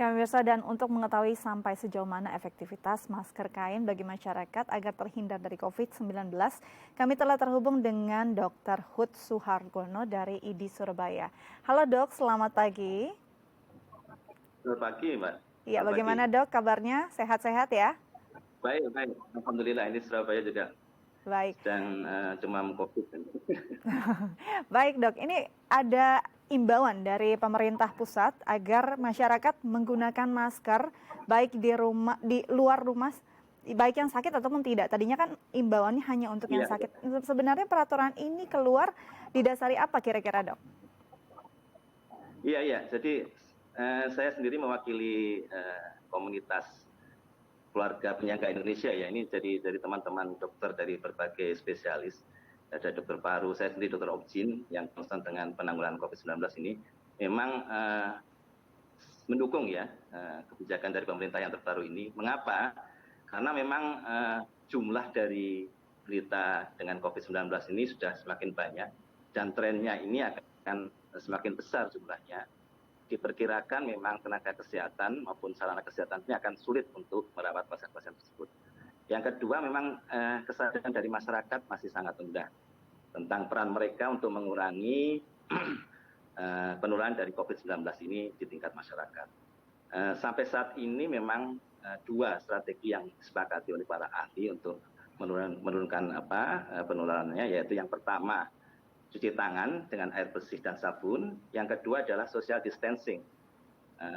Ya, pemirsa, dan untuk mengetahui sampai sejauh mana efektivitas masker kain bagi masyarakat agar terhindar dari COVID-19, kami telah terhubung dengan Dr. Hud Suhargono dari ID Surabaya. Halo dok, selamat pagi. Selamat pagi, Mbak. Iya, bagaimana dok kabarnya? Sehat-sehat ya? Baik, baik. Alhamdulillah, ini Surabaya juga Baik. sedang demam COVID. Baik dok, ini ada imbauan dari pemerintah pusat agar masyarakat menggunakan masker baik di rumah, di luar rumah, baik yang sakit ataupun tidak. Tadinya kan imbauannya hanya untuk yang Iya, sakit. Sebenarnya peraturan ini keluar didasari apa kira-kira dok? iya, iya. Jadi saya sendiri mewakili komunitas keluarga penyangga Indonesia ya. Ini jadi dari teman-teman dokter dari berbagai spesialis. Ada dokter paru, saya sendiri dokter Objin yang concern dengan penanggulangan COVID-19 ini. Memang mendukung ya kebijakan dari pemerintah yang terbaru ini. Mengapa? Karena memang jumlah dari berita dengan COVID-19 ini sudah semakin banyak dan trennya ini akan semakin besar jumlahnya. Diperkirakan memang tenaga kesehatan maupun sarana kesehatan ini akan sulit untuk merawat pasien-pasien tersebut. Yang kedua memang kesadaran dari masyarakat masih sangat rendah tentang peran mereka untuk mengurangi penularan dari COVID-19 ini di tingkat masyarakat. Sampai saat ini memang dua strategi yang disepakati oleh para ahli untuk menurunkan penularannya, yaitu yang pertama cuci tangan dengan air bersih dan sabun, yang kedua adalah social distancing,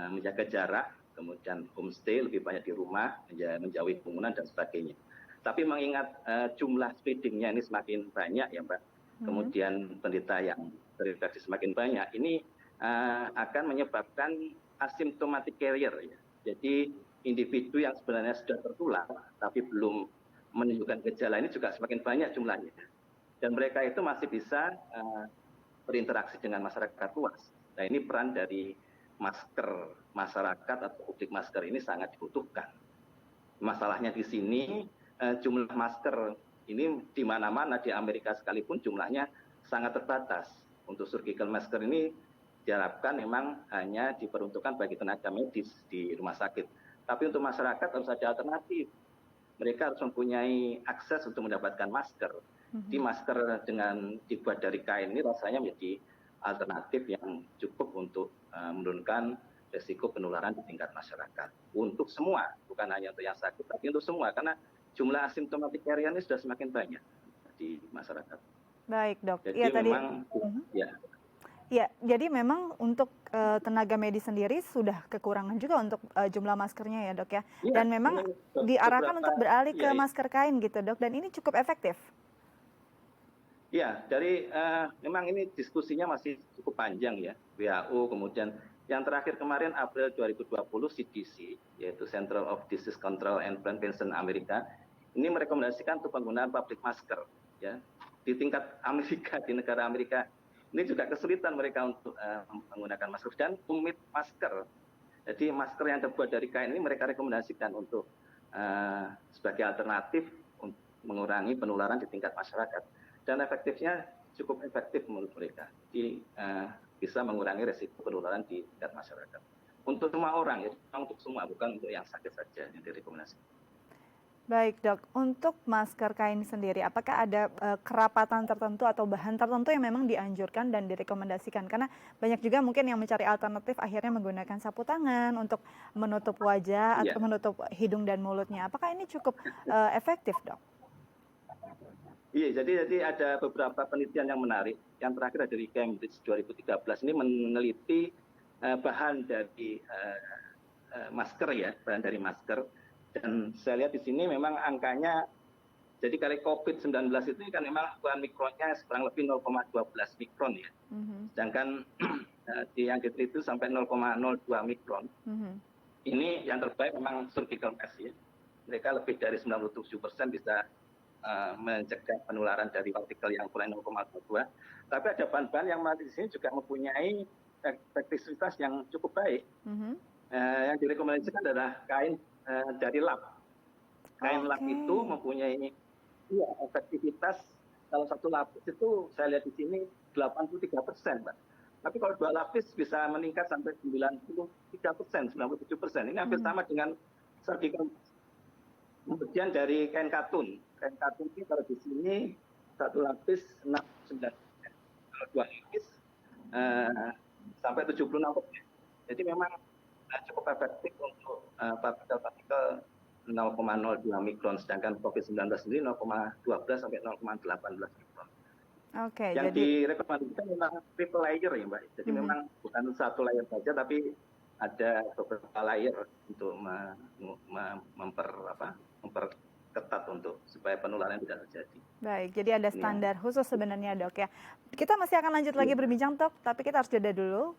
menjaga jarak, kemudian homestay lebih banyak di rumah, menjauhi kerumunan dan sebagainya. Tapi mengingat jumlah spreadingnya ini semakin banyak ya Mbak, kemudian penderita yang terinfeksi semakin banyak, ini akan menyebabkan asymptomatic carrier ya. Jadi individu yang sebenarnya sudah tertular tapi belum menunjukkan gejala ini juga semakin banyak jumlahnya. Dan mereka itu masih bisa berinteraksi dengan masyarakat luas. Nah ini peran dari masker masyarakat atau publik masker ini sangat dibutuhkan. Masalahnya di sini jumlah masker ini di mana-mana di Amerika sekalipun jumlahnya sangat terbatas. Untuk surgical masker ini diharapkan memang hanya diperuntukkan bagi tenaga medis di rumah sakit. Tapi untuk masyarakat harus ada alternatif. Mereka harus mempunyai akses untuk mendapatkan masker. Di masker dengan dibuat dari kain ini rasanya menjadi alternatif yang cukup untuk menurunkan risiko penularan di tingkat masyarakat. Untuk semua, bukan hanya untuk yang sakit, tapi untuk semua. Karena jumlah asymptomatic carrier ini sudah semakin banyak di masyarakat. Baik dok. Jadi Ya, tadi. memang, ya. Ya, jadi memang untuk tenaga medis sendiri sudah kekurangan juga untuk jumlah maskernya ya dok ya. Dan memang diarahkan untuk beralih ke masker kain gitu dok, dan ini cukup efektif. Ya, memang ini diskusinya masih cukup panjang ya, WHO, kemudian yang terakhir kemarin April 2020 CDC, yaitu Center of Disease Control and Prevention Amerika, ini merekomendasikan untuk penggunaan public masker ya. Di tingkat Amerika, di negara Amerika, ini juga kesulitan mereka untuk menggunakan masker dan tumit masker. Jadi masker yang terbuat dari kain ini mereka rekomendasikan untuk sebagai alternatif untuk mengurangi penularan di tingkat masyarakat. Dan efektifnya cukup efektif menurut mereka. Jadi bisa mengurangi resiko penularan di tingkat masyarakat. Untuk semua orang, ya, untuk semua, bukan untuk yang sakit saja yang direkomendasikan. Baik dok, untuk masker kain sendiri, apakah ada kerapatan tertentu atau bahan tertentu yang memang dianjurkan dan direkomendasikan? Karena banyak juga mungkin yang mencari alternatif akhirnya menggunakan sapu tangan untuk menutup wajah atau menutup hidung dan mulutnya. Apakah ini cukup efektif dok? Iya, jadi ada beberapa penelitian yang menarik. Yang terakhir dari Cambridge 2013 ini meneliti bahan dari masker ya, bahan dari masker. Dan saya lihat di sini memang angkanya, jadi kali COVID-19 itu kan memang ukuran mikronnya kurang lebih 0,12 mikron ya. Sedangkan yang diteliti sampai 0,02 mikron. Ini yang terbaik memang surgical mask ya. Mereka lebih dari 97% bisa mencegah penularan dari partikel yang ukuran 0,22. Tapi ada bahan-bahan yang di sini juga mempunyai efektivitas yang cukup baik. Yang direkomendasikan adalah kain dari lap. Kain lap itu mempunyai efektivitas, kalau satu lapis itu saya lihat di sini 83%, Mbak. Tapi kalau 2 lapis bisa meningkat sampai 93%, 97%. Ini hampir Mhm. sama dengan cervical. Kemudian dari kain katun. Kain katun ini kalau di sini 1 lapis 69%. Kalau 2 lapis sampai 76%. Jadi memang cukup efektif untuk partikel-partikel 0,02 mikron, sedangkan COVID-19 sendiri 0,12 sampai 0,18 mikron. Oke, Yang jadi direkomendasikan memang triple layer ya Mbak. Jadi Mhm. memang bukan satu layer saja, tapi ada beberapa layer untuk memperketat untuk supaya penularan tidak terjadi. Baik, jadi ada Ini yang standar khusus sebenarnya, Dok, ya. Kita masih akan lanjut lagi iya. berbincang, Dok, tapi kita harus jeda dulu.